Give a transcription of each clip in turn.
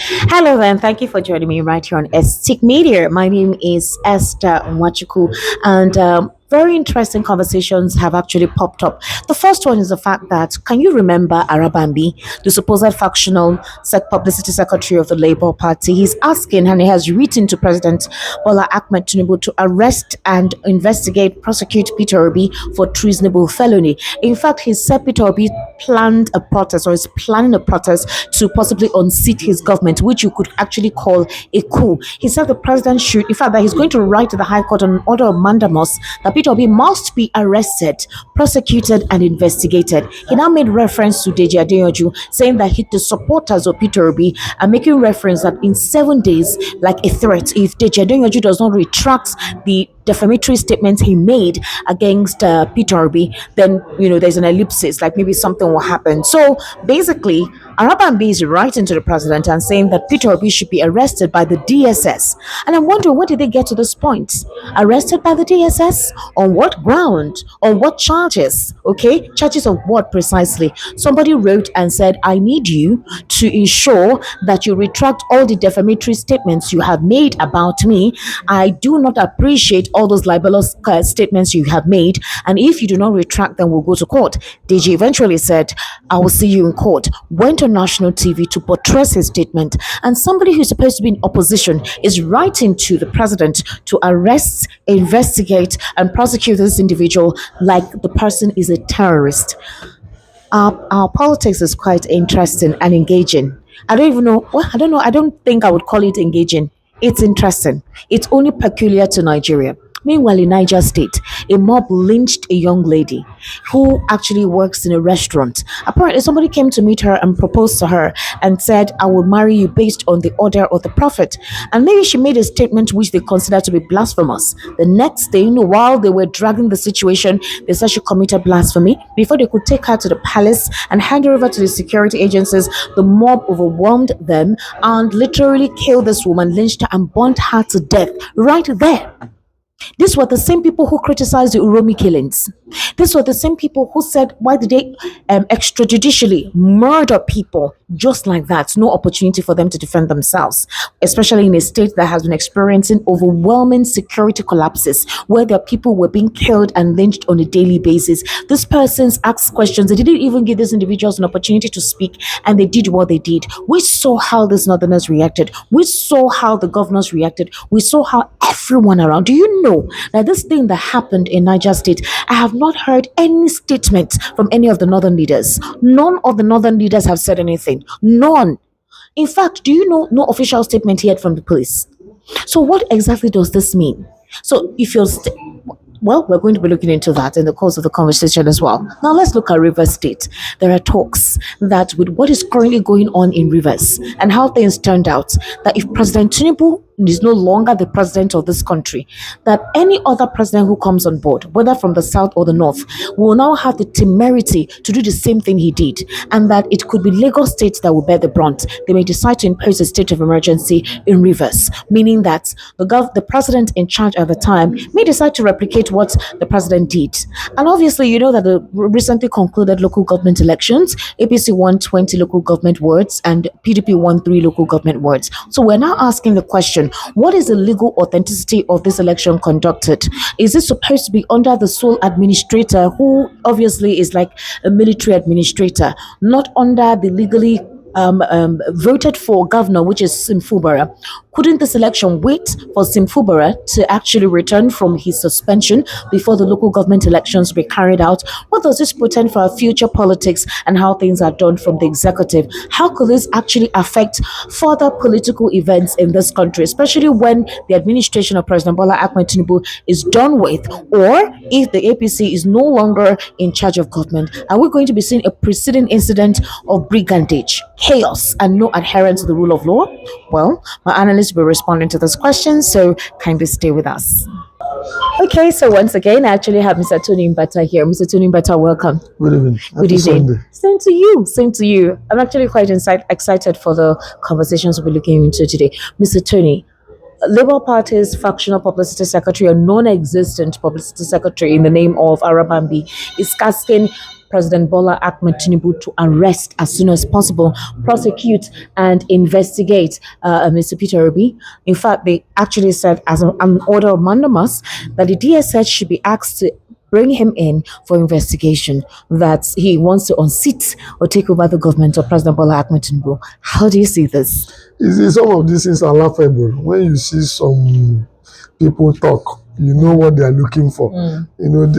Hello, and thank you for joining me right here on Estic Media. My name is Esther Wachuku, and very interesting conversations have actually popped up. The first one is the fact that can you remember Arabambi, the supposed factional publicity secretary of the Labour Party? He's asking, and he has written to President Bola Ahmed Tinubu to arrest and investigate, prosecute Peter Obi for treasonable felony. In fact, he said Peter Obi planned a protest or is planning a protest to possibly unseat his government, which you could actually call a coup. He said the president should, in fact, that he's going to write to the High Court on an order of mandamus that Peter Obi must be arrested, prosecuted, and investigated. He now made reference to Deji Adeyanju, saying that the supporters of Peter Obi are making reference that in 7 days, like a threat, if Deji Adeyanju does not retract the defamatory statements he made against Peter Obi, then there's an ellipsis, like maybe something will happen. So basically, Arabambi is writing to the president and saying that Peter Obi should be arrested by the DSS. And I'm wondering, when did they get to this point? Arrested by the DSS? On what ground? On what charges? Okay, charges of what precisely? Somebody wrote and said, I need you to ensure that you retract all the defamatory statements you have made about me. I do not appreciate all those libelous statements you have made, and if you do not retract them, we'll go to court. DG eventually said, I will see you in court. Went on national TV to buttress his statement, and somebody who's supposed to be in opposition is writing to the president to arrest, investigate, and prosecute this individual like the person is a terrorist. Our politics is quite interesting and engaging. I don't even know. Well, I don't know. I don't think I would call it engaging. It's interesting. It's only peculiar to Nigeria. Meanwhile, in Niger State, a mob lynched a young lady who actually works in a restaurant. Apparently, somebody came to meet her and proposed to her and said, I will marry you based on the order of the prophet. And maybe she made a statement which they considered to be blasphemous. The next day, while they were dragging the situation, they said she committed blasphemy. Before they could take her to the palace and hand her over to the security agencies, the mob overwhelmed them and literally killed this woman, lynched her, and burnt her to death right there. These were the same people who criticized the Uromi killings. These were the same people who said, why did they extrajudicially murder people just like that? No opportunity for them to defend themselves, especially in a state that has been experiencing overwhelming security collapses, where their people were being killed and lynched on a daily basis. These persons asked questions. They didn't even give these individuals an opportunity to speak, and they did what they did. We saw how these northerners reacted. We saw how the governors reacted. We saw how everyone around. Do you know that this thing that happened in Niger State, I have not heard any statement from any of the northern leaders. None of the northern leaders have said anything. None. In fact, do you know no official statement yet from the police? So what exactly does this mean? So if you're well, we're going to be looking into that in the course of the conversation as well. Now, let's look at Rivers State. There are talks that with what is currently going on in Rivers and how things turned out, that if President Tinubu is no longer the president of this country, that any other president who comes on board, whether from the south or the north, will now have the temerity to do the same thing he did, and that it could be Lagos State that will bear the brunt. They may decide to impose a state of emergency in Rivers, meaning that the president in charge at the time may decide to replicate what the president did. And obviously, you know that the recently concluded local government elections, APC won 20 local government wards and PDP won 3 local government wards. So we're now asking the question, what is the legal authenticity of this election conducted? Is it supposed to be under the sole administrator, who obviously is like a military administrator, not under the legally voted for governor, which is Simfubara? Couldn't this election wait for Simfubara to actually return from his suspension before the local government elections be carried out? What does this portend for our future politics and how things are done from the executive? How could this actually affect further political events in this country, especially when the administration of President Bola Ahmed Tinubu is done with, or if the APC is no longer in charge of government? Are we going to be seeing a preceding incident of brigandage, chaos, and no adherence to the rule of law? Well, my analyst will be responding to this question, so kindly stay with us. Okay, so once again, I actually have Mr. Tony Mbata here. Mr. Tony Mbata, welcome. Good evening. Good evening. Same to you. Same to you. I'm actually quite excited for the conversations we'll be looking into today. Mr. Tony, Labour Party's factional publicity secretary, a non-existent publicity secretary in the name of Arabambi, is asking President Bola Ahmed Tinubu to arrest as soon as possible, prosecute and investigate Mr. Peter Obi. In fact, they actually said as an order of mandamus that the DSS should be asked to bring him in for investigation, that he wants to unseat or take over the government of President Bola Ahmed Tinubu. How do you see this? You see, some of these things are laughable. When you see some people talk, you know what they are looking for.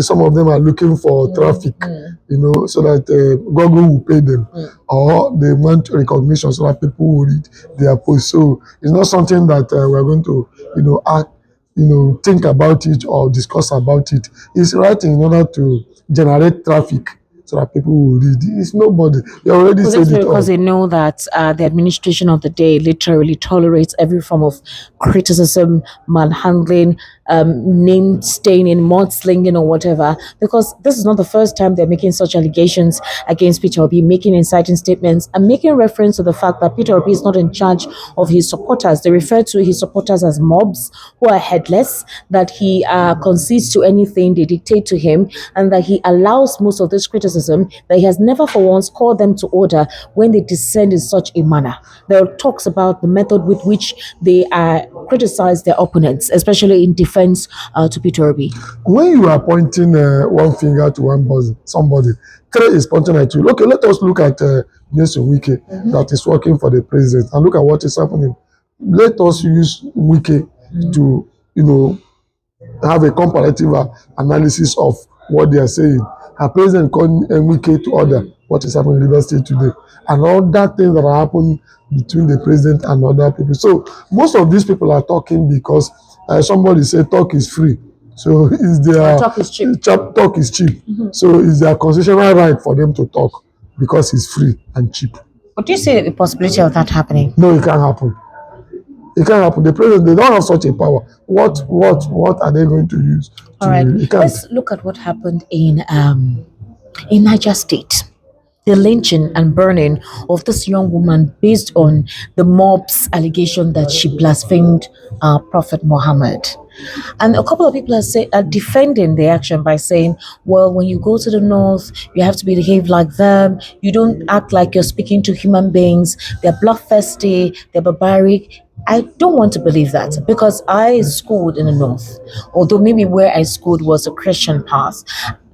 Some of them are looking for traffic, so that Google will pay them, or they want recognition so that people will read their post. So it's not something that we're going to, act, think about it or discuss about it. It's right in order to generate traffic so that people will read. It's nobody. You already said it all. Because they know that the administration of the day literally tolerates every form of criticism, manhandling, name staining, mudslinging, or whatever. Because this is not the first time they're making such allegations against Peter Obi, making inciting statements and making reference to the fact that Peter Obi is not in charge of his supporters. They refer to his supporters as mobs who are headless, that he concedes to anything they dictate to him, and that he allows most of this criticism, that he has never for once called them to order when they descend in such a manner. There are talks about the method with which they criticize their opponents, especially in defense to Peter Obi. When you are pointing one finger to somebody, three is pointing at you. Okay, let us look at Nyesom Wike that is working for the president and look at what is happening. Let us use Wike to, have a comparative analysis of what they are saying. Her president called Wike to order what is happening in River State today, and all that things that are happening between the president and other people. So most of these people are talking because somebody said talk is free. So is their talk is cheap. Talk is cheap. So is their constitutional right for them to talk because it's free and cheap. But do you see the possibility of that happening? No, it can't happen. It can't happen. The president, they don't have such a power. What are they going to use? All right. Let's look at what happened in Niger State. The lynching and burning of this young woman based on the mob's allegation that she blasphemed Prophet Muhammad. And a couple of people are defending the action by saying, well, when you go to the north, you have to behave like them. You don't act like you're speaking to human beings. They're bloodthirsty, they're barbaric. I don't want to believe that because I schooled in the north, although maybe where I schooled was a Christian path.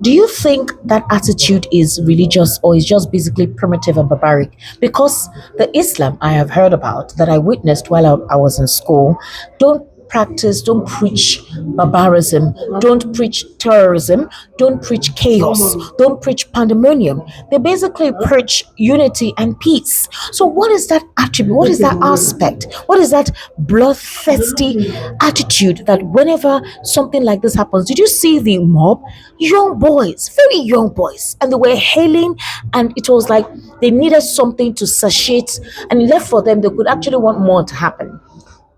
Do you think that attitude is religious or is just basically primitive and barbaric? Because the Islam I have heard about, that I witnessed while I was in school, don't preach barbarism, don't preach terrorism, don't preach chaos, don't preach pandemonium. They basically preach unity and peace. So what is that attribute? What is that aspect? What is that bloodthirsty attitude that whenever something like this happens, did you see the mob? Young boys, very young boys, and they were hailing, and it was like they needed something to satiate, and left for them, they could actually want more to happen.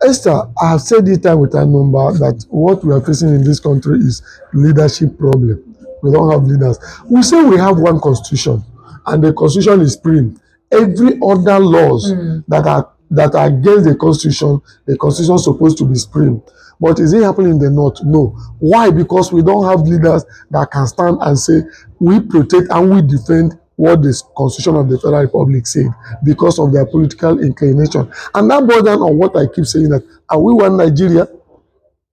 Esther, I have said this time with a number that what we are facing in this country is leadership problem. We don't have leaders. We say we have one constitution, and the constitution is supreme. Every other laws that are against the constitution is supposed to be supreme. But is it happening in the north? No. Why? Because we don't have leaders that can stand and say we protect and we defend what the Constitution of the Federal Republic said because of their political inclination. And that boils down on what I keep saying, that are we one Nigeria?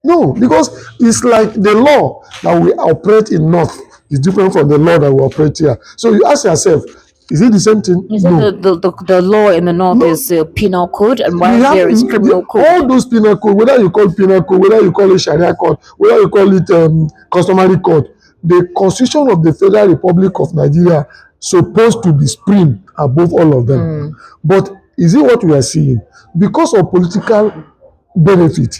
No, because it's like the law that we operate in North is different from the law that we operate here. So you ask yourself, is it the same thing? Is no. The law in the North is penal code, and while there is criminal code? All those penal code, whether you call penal code, whether you call it Sharia code, whether you call it customary code, the Constitution of the Federal Republic of Nigeria supposed to be supreme above all of them. But is it what we are seeing? Because of political benefit,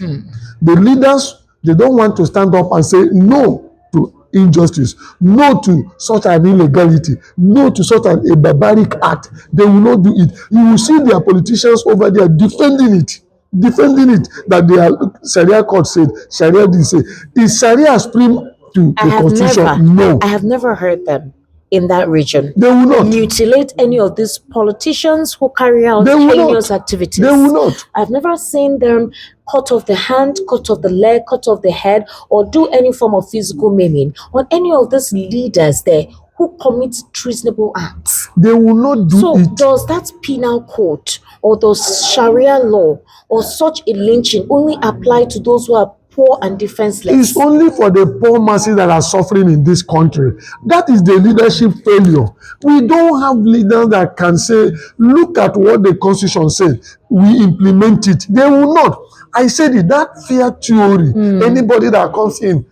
the leaders, they don't want to stand up and say no to injustice, no to such an illegality, no to such a barbaric act. They will not do it. You will see their politicians over there defending it, that their Sharia court said, Sharia didn't say. Is Sharia supreme to the Constitution? No. I have never heard them in that region. They will not mutilate any of these politicians who carry out heinous activities. They will not. I've never seen them cut off the hand, cut off the leg, cut off the head, or do any form of physical maiming on any of these leaders there who commits treasonable acts. They will not do So, it. does that penal code or does Sharia law or such a lynching only apply to those who are poor and defenseless? It's only for the poor masses that are suffering in this country. That is the leadership failure. We don't have leaders that can say, look at what the constitution said, we implement it. They will not. I said it, that fear theory, anybody that comes in,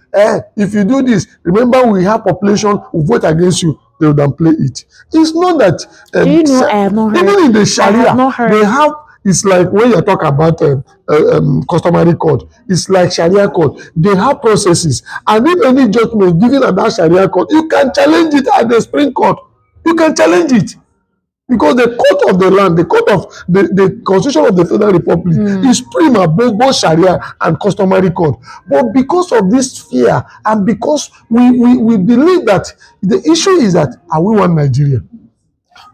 if you do this, remember we have population who vote against you, they will downplay it. It's not that. Do you know, I have not heard. Even in the I Sharia, have not heard. they have. It's like when you talk about customary court, it's like Sharia court. They have processes, and if any judgment given at that Sharia court, you can challenge it at the Supreme Court. You can challenge it because the court of the land, the court of the Constitution of the Federal Republic is supreme above both Sharia and customary court. But because of this fear, and because we believe that the issue is that, are we one Nigeria?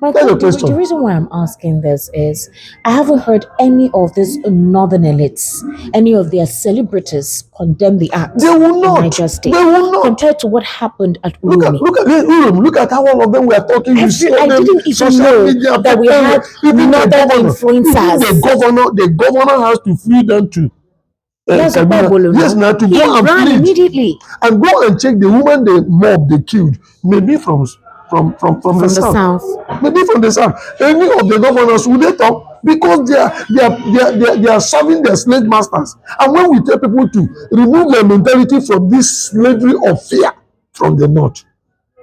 My That's God, the question. the reason why I'm asking this is I haven't heard any of these northern elites, any of their celebrities condemn the act They will in not. Niger State They will not. compared to what happened at Look at Urumi. look at how all of them were talking. I didn't even know that we had northern influencers. The governor has to flee them to Yes, Kaduna. Yes, now to he go and ran plead immediately and go and check the woman they mob they killed. Maybe from from the south. Maybe from the south. Any of the governors will they talk because they are serving their slave masters. And when we tell people to remove their mentality from this slavery of fear from the north,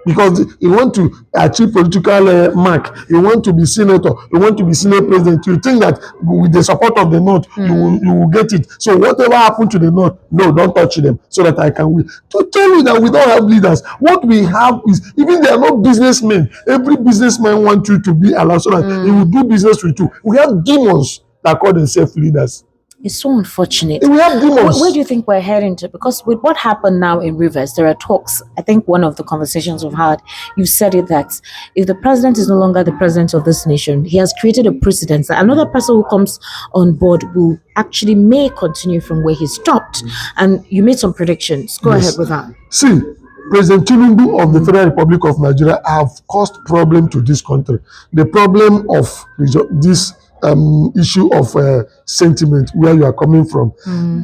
because you want to achieve political mark, you want to be senator, you want to be senate president, you think that with the support of the north you will get it. So whatever happened to the north, no, don't touch them so that I can win. To tell you that we don't have leaders, what we have is, even they are not businessmen, every businessman wants you to be allowed so that he will do business with you. We have demons that call themselves leaders. It's so unfortunate. We have demons. Where do you think we're heading to? Because with what happened now in Rivers, there are talks. I think one of the conversations we've had, you said it that if the president is no longer the president of this nation, he has created a precedent that another person who comes on board will actually may continue from where he stopped. And you made some predictions. Go ahead with that. See, President Tinubu of the Federal Republic of Nigeria have caused problem to this country. The problem of this issue of sentiment, where you are coming from.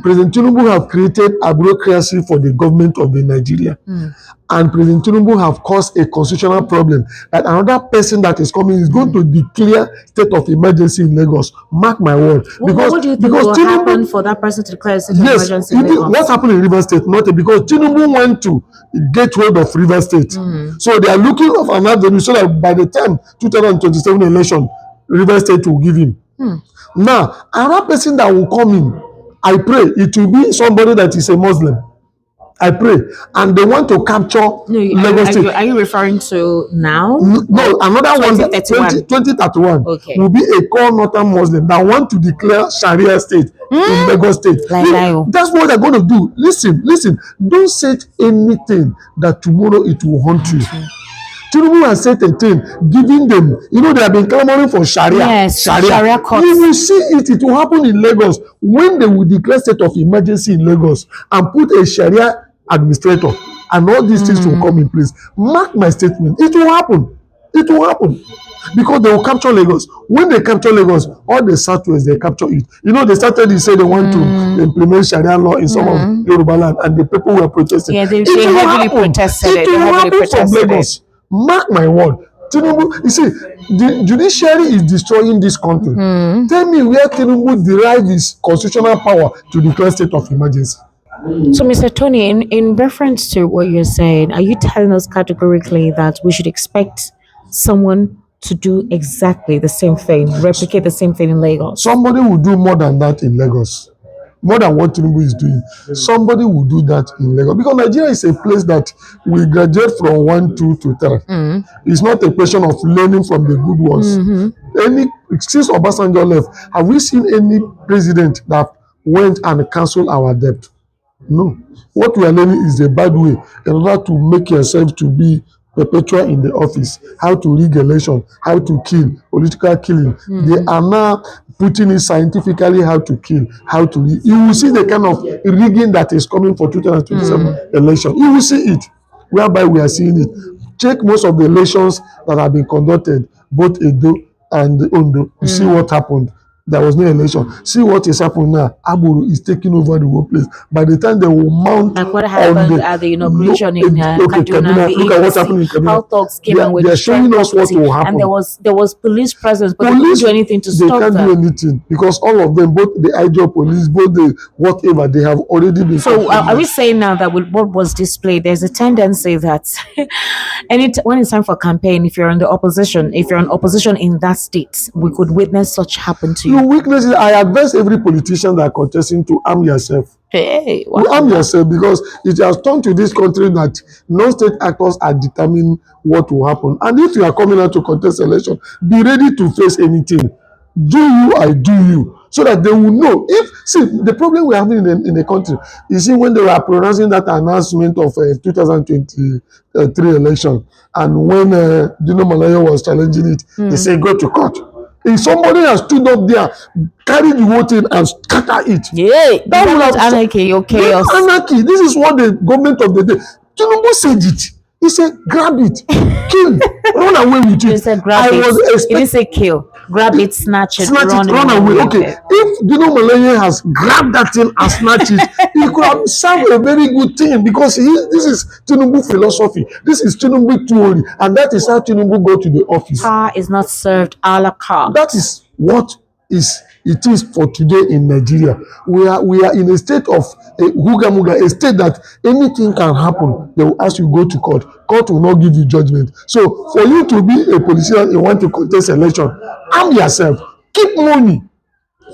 President Tinubu have created a bureaucracy for the government of the Nigeria. And President Tinubu have caused a constitutional problem that another person that is coming is going to declare state of emergency in Lagos. Mark my word. What do you think will happen for that person to declare a state of emergency in Lagos? What happened in Rivers State? Nothing, because Tinubu went to get hold of Rivers State. So they are looking for an avenue so that by the time 2027 election, Rivers State will give him. Now, another person that will come in, I pray it will be somebody that is a Muslim. I pray. And they want to capture Lagos State. Are you referring to now? No, another one, 2031 will be a core northern Muslim that want to declare Sharia state in Lagos State. That's what they're going to do. Listen. Don't say anything that tomorrow it will haunt you. Tinubu has said a thing, giving them, they have been clamoring for Sharia. Yes, Sharia courts. You will see it. It will happen in Lagos when they will declare state of emergency in Lagos and put a Sharia administrator, and all these things will come in place. Mark my statement. It will happen. It will happen. Because they will capture Lagos. When they capture Lagos, all the Southwest, they capture it. They started to say they want to implement Sharia law in some of Yoruba land, and the people were protesting. Yeah, they heavily protested it. It will happen from Lagos. Mark my word. Tinubu, you see, the judiciary is destroying this country. Tell me where Tinubu derives his constitutional power to declare state of emergency. So, Mr. Tony, in reference to what you're saying, are you telling us categorically that we should expect someone to do exactly the same thing, replicate the same thing in Lagos? Somebody will do more than that in Lagos. More than what Tinubu is doing. Somebody will do that in Lagos. Because Nigeria is a place that we graduate from 1, 2 to 3. It's not a question of learning from the good ones. Since Obasanjo left, have we seen any president that went and cancelled our debt? No. What we are learning is the bad way in order to make yourself to be perpetual in the office, how to rig election, how to kill, political killing. They are now putting it scientifically how to kill, how to rig. You will see the kind of rigging that is coming for 2027 election. You will see it, whereby we are seeing it. check most of the elections that have been conducted, both Edo and Ondo. You see what happened. There was no election. See what is happening now. Agboro is taking over the whole place. By the time they will mount Like what on happened the at the inauguration in okay, Kaduna, Kaduna, the look at what's APC, happening in how Kaduna. thugs came and were They are destroying showing us what property, will and happen. there was police presence, but they couldn't Police, do anything to they stop can't do that. anything because all of them, both the IGO police, both the whatever, they have already been So are we compromised. saying now that with what was displayed, there's a tendency that when it's time for campaign, if you're in the opposition, if you're in opposition in that state, we could witness such happen to Your you. weaknesses, I advise every politician that are contesting to arm yourself. Hey, You arm wahala. yourself because it has turned to this country that non-state actors are determining what will happen. And if you are coming out to contest election, be ready to face anything. Do you, I do you, so that they will know. If see the problem we're having in the country, you see when they were pronouncing that announcement of 2023 election, and when Dino Malayo was challenging it, they say go to court. If somebody has stood up there, carry the whole thing and scatter it, Yeah, that is will that have not anarchy or this chaos? anarchy. This is what the government of the day. Tinubu said it. He said, grab it, kill, run away with You it. said I grab it. was You didn't expecting say kill. Grab it, snatch it, snatch it, run run away. with Okay, it. if Dino Maleye has grabbed that thing and snatched it, he could have served a very good thing because this is Tinubu philosophy. This is Tinubu theory, and that is how Tinubu go to the office. Car is not served a la carte. That is what it is for today in Nigeria. We are in a state of a huga muga, a state that anything can happen. They will ask you go to court. Court will not give you judgment. So for you to be a politician, you want to contest election, arm yourself, keep money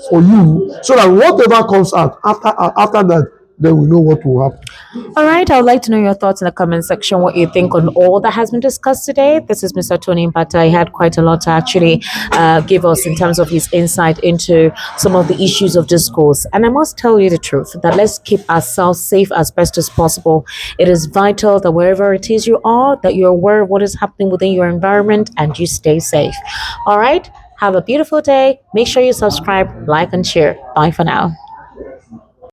for you, so that whatever comes out after that, then we know what will happen. All right, I would like to know your thoughts in the comment section, what you think on all that has been discussed today. This is Mr. Tony Impata. He had quite a lot to actually give us in terms of his insight into some of the issues of discourse. And I must tell you the truth that let's keep ourselves safe as best as possible. It is vital that wherever it is you are, that you're aware of what is happening within your environment and you stay safe. All right, have a beautiful day. Make sure you subscribe, like, and share. Bye for now.